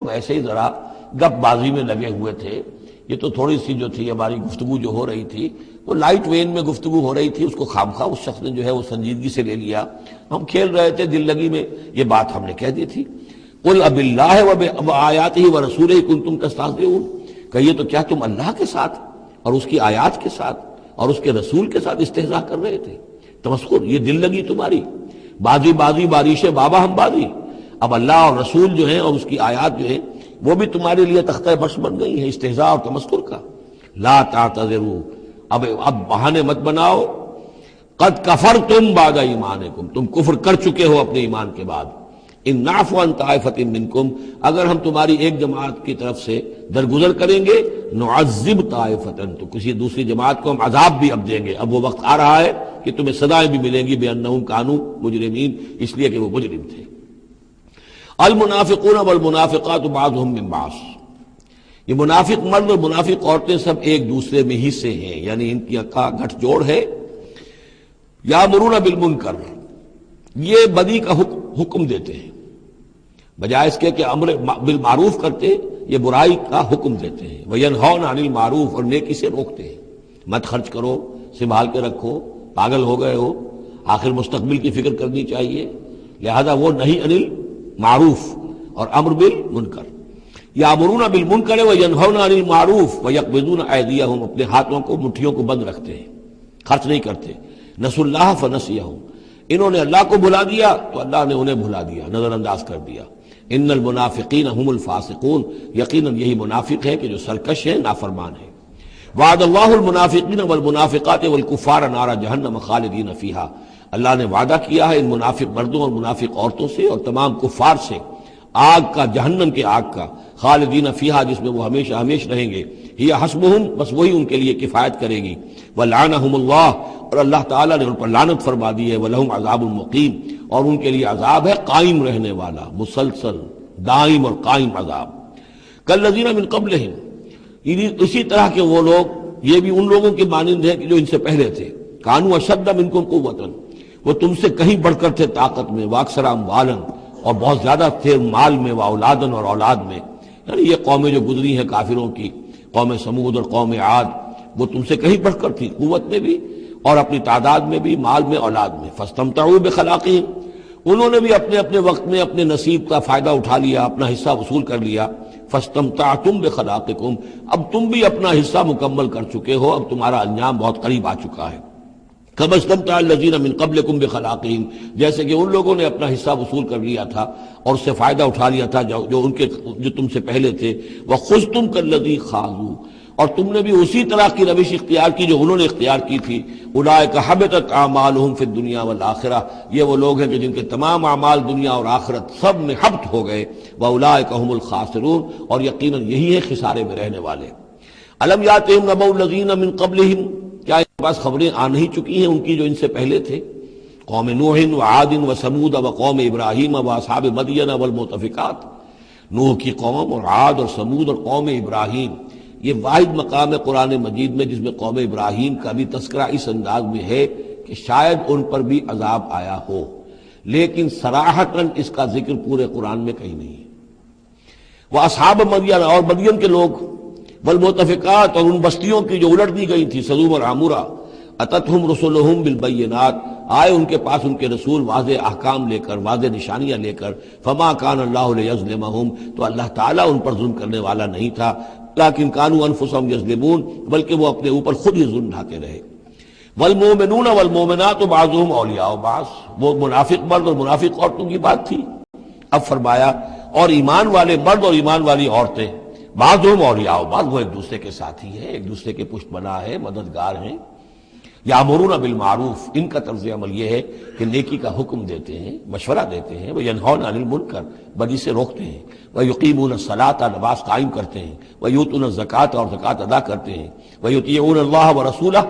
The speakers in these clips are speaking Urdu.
ایسے ہی ذرا گپ بازی میں لگے ہوئے تھے. یہ تو تھوڑی سی جو تھی ہماری گفتگو جو ہو رہی تھی وہ لائٹ وین میں گفتگو ہو رہی تھی، اس کو خامخواہ اس شخص نے جو ہے وہ سنجیدگی سے لے لیا. ہم کھیل رہے تھے دل لگی میں، یہ بات ہم نے کہہ دی تھی. قل اب اللہ وآیاتہ ورسولہ کنتم تستہزئون، کہیے تو کیا تم اللہ کے ساتھ اور اس کی آیات کے ساتھ اور اس کے رسول کے ساتھ استہزاء کر رہے تھے؟ تمسخر، یہ دل لگی تمہاری، بازی بازی بارش بابا ہم بازی. اب اللہ اور رسول جو ہیں اور اس کی آیات جو ہیں وہ بھی تمہارے لیے تختہ برس بن گئی ہیں استہزاء اور تمسخر کا. لا تعتذروا، اب بہانے مت بناؤ. قد کفرتم بعد ایمانکم، تم کفر کر چکے ہو اپنے ایمان کے بعد. ان نعفو عن طائفۃ منکم، اگر ہم تمہاری ایک جماعت کی طرف سے درگزر کریں گے، نعذب طائفۃ، تو کسی دوسری جماعت کو ہم عذاب بھی اب دیں گے. اب وہ وقت آ رہا ہے کہ تمہیں سزائیں بھی ملیں گی بانہم کانوا مجرمین، اس لیے کہ وہ مجرم تھے. المنافقون والمنافقات بعضهم من بعض، یہ منافق مرد اور منافق عورتیں سب ایک دوسرے میں ہی سے ہیں، یعنی ان کی کا گٹھ جوڑ ہے. یامرون بالمنکر، یہ بدی کا حکم دیتے ہیں، بجائے اس کے کہ امر بالمعروف کرتے یہ برائی کا حکم دیتے ہیں. وینہون عن المعروف، اور نیکی سے روکتے ہیں. مت خرچ کرو، سنبھال کے رکھو، پاگل ہو گئے ہو، آخر مستقبل کی فکر کرنی چاہیے. لہذا وہ نہیں عن المعروف اور امر بالمنکر. یامرون بالمنکر وینہون عن المعروف ویقبضون ایدیہم، اپنے ہاتھوں کو مٹھیوں کو بند رکھتے ہیں، خرچ نہیں کرتے. نسوا اللہ فنسیہم، انہوں نے اللہ کو بھلا دیا تو اللہ نے انہیں بھلا دیا، نظر انداز کر دیا. ان المنافقین هم الفاسقون، یقیناً یہی منافق ہے کہ جو سرکش ہیں، نافرمان ہیں. وعد اللہ المنافقین والمنافقات والکفار نار جہنم خالدین فیہا، اللہ نے وعدہ کیا ہے ان منافق مردوں اور منافق عورتوں سے اور تمام کفار سے آگ کا، جہنم کے آگ کا، خالدین فیہا، جس میں وہ ہمیشہ ہمیشہ رہیں گے. ہی حسبہم، بس وہی ان کے لیے کفایت کرے گی. ولعنہم اللہ، اور اللہ تعالیٰ نے ان پر لعنت فرما دی ہے. ولہم عذاب مقیم، اور ان کے لیے عذاب ہے قائم رہنے والا، مسلسل دائم اور قائم عذاب. کالذین من قبلہم، اسی طرح کے وہ لوگ، یہ بھی ان لوگوں کے مانند ہیں کہ جو ان سے پہلے تھے. کانوا اشد منکم قوۃ، وہ تم سے کہیں بڑھ کر تھے طاقت میں. واکثر اموالا، اور بہت زیادہ تھے مال میں، واولادن، اور اولاد میں. یعنی یہ قومیں جو گزری ہیں کافروں کی، قوم سمود اور قوم عاد، وہ تم سے کہیں بڑھ کر تھی، قوت میں بھی اور اپنی تعداد میں بھی، مال میں، اولاد میں. فاستمتعوا بخلاقہم، انہوں نے بھی اپنے اپنے وقت میں اپنے نصیب کا فائدہ اٹھا لیا، اپنا حصہ وصول کر لیا. فاستمتعتم بخلاقکم، اب تم بھی اپنا حصہ مکمل کر چکے ہو، اب تمہارا انجام بہت قریب آ چکا ہے. كما استمتع الذين من قبلكم بخلاقهم، جیسے کہ ان لوگوں نے اپنا حصہ وصول کر لیا تھا اور اس سے فائدہ اٹھا لیا تھا جو تم سے پہلے تھے. وخذتم كالذي خاضوا، اور تم نے بھی اسی طرح کی روش اختیار کی جو انہوں نے اختیار کی تھی. اولئک حبطت اعمالهم في الدنيا والآخرة، یہ وہ لوگ ہیں کہ جن کے تمام اعمال دنیا اور آخرت سب میں حبط ہو گئے. واولئک هم الخاسرون، اور یقیناً یہی ہے خسارے میں رہنے والے. الم یاتہم نبأ الذین من قبلہم، کیا ان کے پاس خبریں آ نہیں چکی ہیں ان کی جو ان سے پہلے تھے؟ قوم نوح وعاد وثمود وقوم ابراہیم واصحاب مدین والمؤتفکات. نوح کی قوم اور عاد اور سمود اور قوم ابراہیم، یہ واحد مقام ہے قرآن مجید میں جس میں قوم ابراہیم کا بھی تذکرہ اس انداز میں ہے کہ شاید ان پر بھی عذاب آیا ہو، لیکن صراحتاً اس کا ذکر پورے قرآن میں کہیں نہیں. وہ اصحاب مدین، اور مدین کے لوگ، والمؤتفکات، اور ان بستیوں کی جو الٹ دی گئی تھی، سدوم اور عمورہ. اتتہم رسلہم بالبینات، آئے ان کے پاس ان کے رسول واضح احکام لے کر، واضح نشانیاں لے کر. فما کان اللہ لیظلمہم، تو اللہ تعالیٰ ان پر ظلم کرنے والا نہیں تھا. لیکن کانوا انفسہم یظلمون، بلکہ وہ اپنے اوپر خود ہی ظلم ڈھاتے رہے. والمؤمنون والمؤمنات بعضهم اولیاء بعض، وہ منافق مرد اور منافق عورتوں کی بات تھی. اب فرمایا اور ایمان والے مرد اور ایمان والی عورتیں، بعضهم اولیاء بعض، وہ ایک دوسرے کے ساتھی ہیں، ایک دوسرے کے پشت بنا ہے، مددگار ہیں. یامرون بالمعروف، ان کا طرز عمل یہ ہے کہ نیکی کا حکم دیتے ہیں، مشورہ دیتے ہیں. وینہون عن المنکر، بدی سے روکتے ہیں. ویقیمون الصلاۃ، نماز قائم کرتے ہیں. ویؤتون الزکوٰۃ، اور زکوٰۃ ادا کرتے ہیں. ویطیعون اللہ ورسولہ،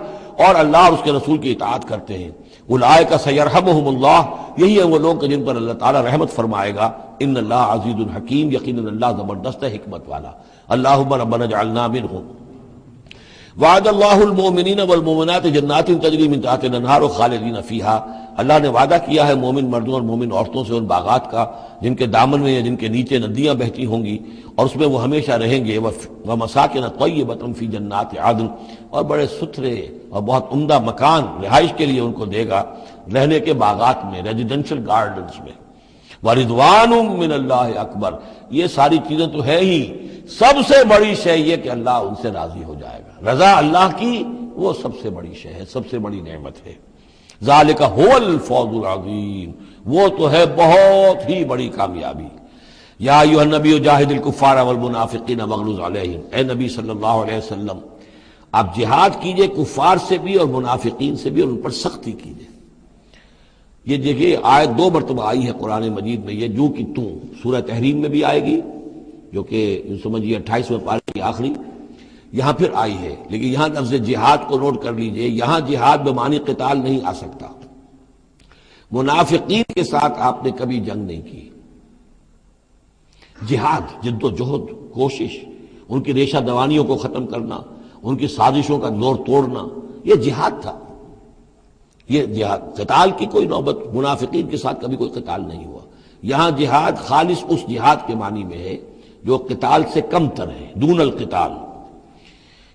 اور اللہ اور اس کے رسول کی اطاعت کرتے ہیں. اولئک سیرحمہم اللہ، یہی ہیں وہ لوگ جن پر اللہ تعالیٰ رحمت فرمائے گا. ان اللہ عزیز الحکیم، یقیناً اللہ زبردست ہے، حکمت والا. اللہم ربنا اجعلنا منہم. وعد اللہ المؤمنین والمؤمنات جنات تجری من تحتها الانہار خالدین فیہا، اللہ نے وعدہ کیا ہے مومن مردوں اور مومن عورتوں سے ان باغات کا جن کے دامن میں یا جن کے نیچے ندیاں بہتی ہوں گی اور اس میں وہ ہمیشہ رہیں گے، وَمَسَاكِنَ طَيِّبَةً فِي جَنَّاتِ عَدْنٍ، اور بڑے ستھرے اور بہت عمدہ مکان رہائش کے لیے ان کو دے گا رہنے کے باغات میں، ریزیڈینشل گارڈنز میں۔ وَرِضْوَانٌ مِّنَ اللَّهِ اکبر، یہ ساری چیزیں تو ہے ہی، سب سے بڑی شے یہ کہ اللہ ان سے راضی ہو جائے گا۔ رضا اللہ کی وہ سب سے بڑی شے ہے، سب سے بڑی نعمت ہے۔ ذالک هو الفوز العظیم، وہ تو ہے بہت ہی بڑی کامیابی۔ یا ایھا النبی جاہد الکفار والمنافقین واغلظ علیہم، اے نبی صلی اللہ علیہ وسلم آپ جہاد کیجئے کفار سے بھی اور منافقین سے بھی، اور ان پر سختی کیجئے۔ یہ دیکھیے آیت 2 مرتبہ آئی ہے قرآن مجید میں، یہ جو کہ توں سورہ تحریم میں بھی آئے گی جو کہ سمجھیے 28ویں پارے کی آخری، یہاں پھر آئی ہے، لیکن یہاں لفظ جہاد کو نوٹ کر لیجئے، یہاں جہاد بمعنی قتال نہیں آ سکتا۔ منافقین کے ساتھ آپ نے کبھی جنگ نہیں کی، جہاد جد و جہد کوشش، ان کی ریشہ دوانیوں کو ختم کرنا، ان کی سازشوں کا زور توڑنا، یہ جہاد تھا، یہ جہاد۔ قتال کی کوئی نوبت منافقین کے ساتھ کبھی کوئی قتال نہیں ہوا۔ یہاں جہاد خالص اس جہاد کے معنی میں ہے جو قتال سے کم تر ہے، دون القتال۔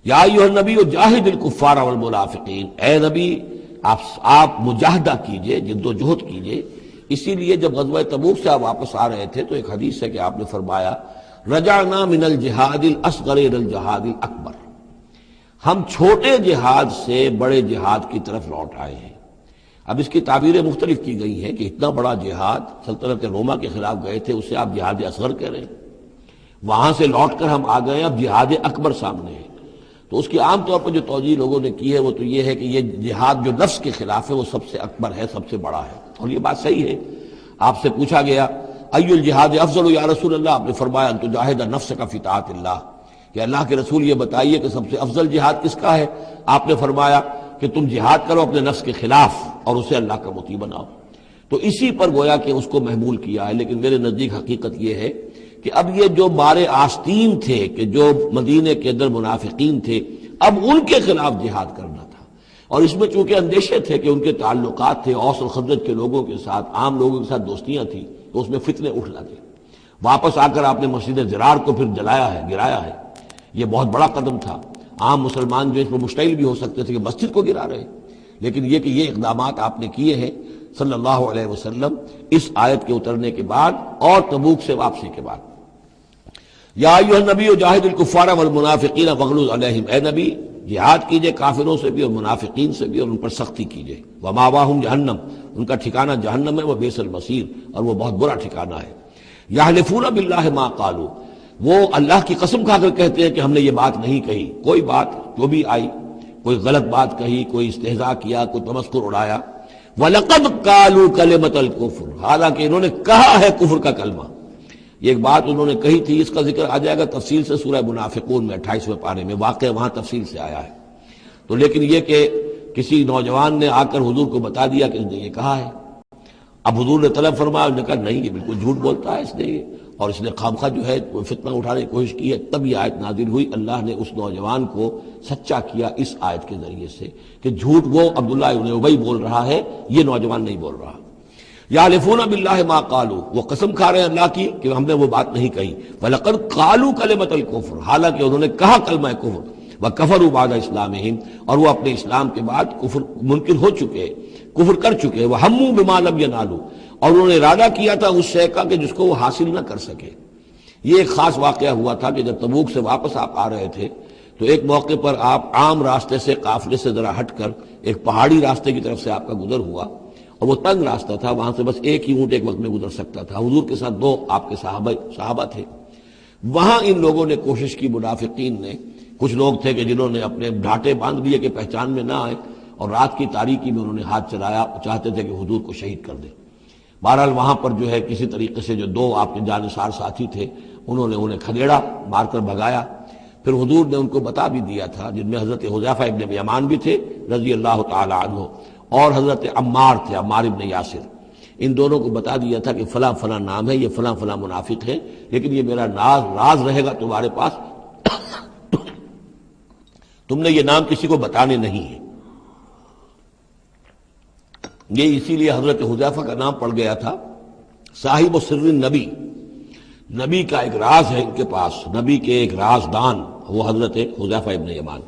یا ایھا النبی جاہد الکفار والمنافقین، اے نبی آپ مجاہدہ کیجئے، جد و جہد کیجئے۔ اسی لیے جب غزوہ تبوک سے آپ واپس آ رہے تھے تو ایک حدیث ہے کہ آپ نے فرمایا رجعنا من الجہاد الاصغر الى الجہاد الاکبر، ہم چھوٹے جہاد سے بڑے جہاد کی طرف لوٹ آئے ہیں۔ اب اس کی تعبیریں مختلف کی گئی ہیں کہ اتنا بڑا جہاد سلطنت روما کے خلاف گئے تھے، اسے آپ جہاد اصغر کہہ رہے ہیں، وہاں سے لوٹ کر ہم آ گئے ہیں، اب جہاد اکبر سامنے ہے۔ تو اس کی عام طور پر جو توجیہ لوگوں نے کی ہے وہ تو یہ ہے کہ یہ جہاد جو نفس کے خلاف ہے وہ سب سے اکبر ہے، سب سے بڑا ہے، اور یہ بات صحیح ہے۔ آپ سے پوچھا گیا ای الجہاد افضل یا رسول اللہ، آپ نے فرمایا ان تجاہد نفسک فی طاعت اللہ، کہ اللہ کے رسول یہ بتائیے کہ سب سے افضل جہاد کس کا ہے؟ آپ نے فرمایا کہ تم جہاد کرو اپنے نفس کے خلاف اور اسے اللہ کا مطیع بناؤ۔ تو اسی پر گویا کہ اس کو محمول کیا ہے، لیکن میرے نزدیک حقیقت یہ ہے کہ اب یہ جو بارے آستین تھے کہ جو مدینے کے اندر منافقین تھے، اب ان کے خلاف جہاد کرنا تھا، اور اس میں چونکہ اندیشے تھے کہ ان کے تعلقات تھے اوس اور خزرج کے لوگوں کے ساتھ، عام لوگوں کے ساتھ دوستیاں تھیں، تو اس میں فتنے اٹھ لگے۔ واپس آ کر آپ نے مسجد زرار کو پھر جلایا ہے، گرایا ہے، یہ بہت بڑا قدم تھا۔ عام مسلمان جو اس میں مشتعل بھی ہو سکتے تھے کہ مسجد کو گرا رہے، لیکن یہ کہ یہ اقدامات آپ نے کیے ہیں صلی اللہ علیہ وسلم اس آیت کے اترنے کے بعد اور تبوک سے واپسی کے بعد۔ یا ایھا النبی جاہد الکفار والمنافقین واغلظ علیہم، اے نبی جہاد کیجئے کافروں سے بھی اور منافقین سے بھی اور ان پر سختی کیجئے۔ ومأواہم جہنم، ان کا ٹھکانہ جہنم ہے، وبئس المصیر، اور وہ بہت برا ٹھکانہ ہے۔ یحلفون باللہ ما قالوا، وہ اللہ کی قسم کھا کر کہتے ہیں کہ ہم نے یہ بات نہیں کہی، کوئی بات جو بھی آئی، کوئی غلط بات کہی، کوئی استہزاء کیا، کوئی تمسخر اڑایا۔ وَلَقَدْ قَالُوا كَلِمَةَ الْكُفْرِ، حالانکہ انہوں نے کہا ہے کفر کا کلمہ۔ یہ ایک بات انہوں نے کہی تھی، اس کا ذکر آ جائے گا تفصیل سے سورہ منافقون میں 28ویں پارے میں، واقعہ وہاں تفصیل سے آیا ہے۔ تو لیکن یہ کہ کسی نوجوان نے آ کر حضور کو بتا دیا کہ اس نے یہ کہا ہے، اب حضور نے طلب فرمایا، انہوں نے کہا نہیں یہ بالکل جھوٹ بولتا ہے اس نے، اور اس نے خامخواہ جو ہے فتنہ اٹھانے کی کوشش کی ہے۔ تب یہ آیت نازل ہوئی، اللہ نے اس نوجوان کو سچا کیا اس آیت کے ذریعے سے کہ جھوٹ وہ عبداللہ ابن ابی بول رہا ہے، یہ نوجوان نہیں بول رہا۔ یحلفون باللہ ما قالوا، وہ قسم کھا رہے ہیں اللہ کی کہ ہم نے وہ بات نہیں کہی۔ وَلَقَدْ قَالُوا كَلِمَةَ الْكُفْرِ، حالانکہ انہوں نے کہا کلمہ کفر۔ وَكَفَرُوا بَعْدَ إِسْلَامِهِمْ، اور وہ اپنے اسلام کے بعد کفر منکر ہو چکے، کفر کر چکے۔ وَهَمُّوا بِمَا لَمْ يَنَالُوا، اور انہوں نے ارادہ کیا تھا اس شے کا کہ جس کو وہ حاصل نہ کر سکے۔ یہ ایک خاص واقعہ ہوا تھا کہ جب تبوک سے واپس آپ آ رہے تھے تو ایک موقع پر آپ عام راستے سے، قافلے سے ذرا ہٹ کر ایک پہاڑی راستے کی طرف سے آپ کا گزر ہوا، اور وہ تنگ راستہ تھا، وہاں سے بس ایک ہی اونٹ ایک وقت میں گزر سکتا تھا۔ حضور کے ساتھ 2 آپ کے صحابہ تھے۔ وہاں ان لوگوں نے کوشش کی، منافقین نے، کچھ لوگ تھے کہ جنہوں نے اپنے ڈھاٹے باندھ لیے کہ پہچان میں نہ آئے، اور رات کی تاریکی میں انہوں نے ہاتھ چلایا، چاہتے تھے کہ حضور کو شہید کر دیں۔ بہرحال وہاں پر جو ہے کسی طریقے سے جو 2 آپ کے جانثار ساتھی تھے انہوں نے انہیں کھدیڑا، مار کر بھگایا۔ پھر حضور نے ان کو بتا بھی دیا تھا، جن میں حضرت حذیفہ ابن یمان بھی تھے رضی اللہ تعالی عنہ، اور حضرت عمار تھے، عمار ابن یاسر۔ ان دونوں کو بتا دیا تھا کہ فلاں فلاں نام ہے، یہ فلاں فلاں منافق ہے، لیکن یہ میرا راز رہے گا تمہارے پاس، تم نے یہ نام کسی کو بتانے نہیں ہے۔ یہ اسی لیے حضرت حذیفہ کا نام پڑ گیا تھا، صاحب سر النبی، نبی کا ایک راز ہے ان کے پاس، نبی کے ایک رازدان، وہ حضرت حذیفہ ابن یمان۔